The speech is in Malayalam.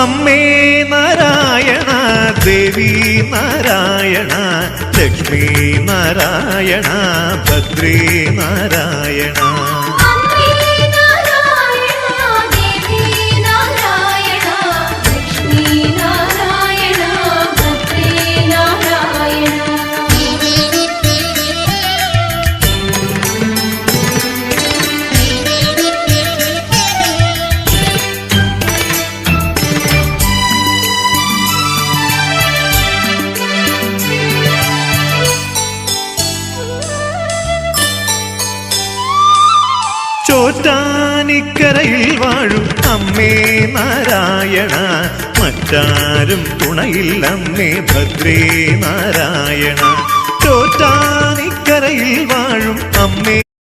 അമ്മേ നാരായണ, ദേവി നാരായണ, ലക്ഷ്മി നാരായണ, ഭദ്രേ നാരായണ. ചോറ്റാനിക്കരയിൽ വാഴും അമ്മേ നാരായണ, മറ്റാരും തുണയില്ലമ്മേ ഭദ്രേ നാരായണ. ചോറ്റാനിക്കരയിൽ വാഴും അമ്മേ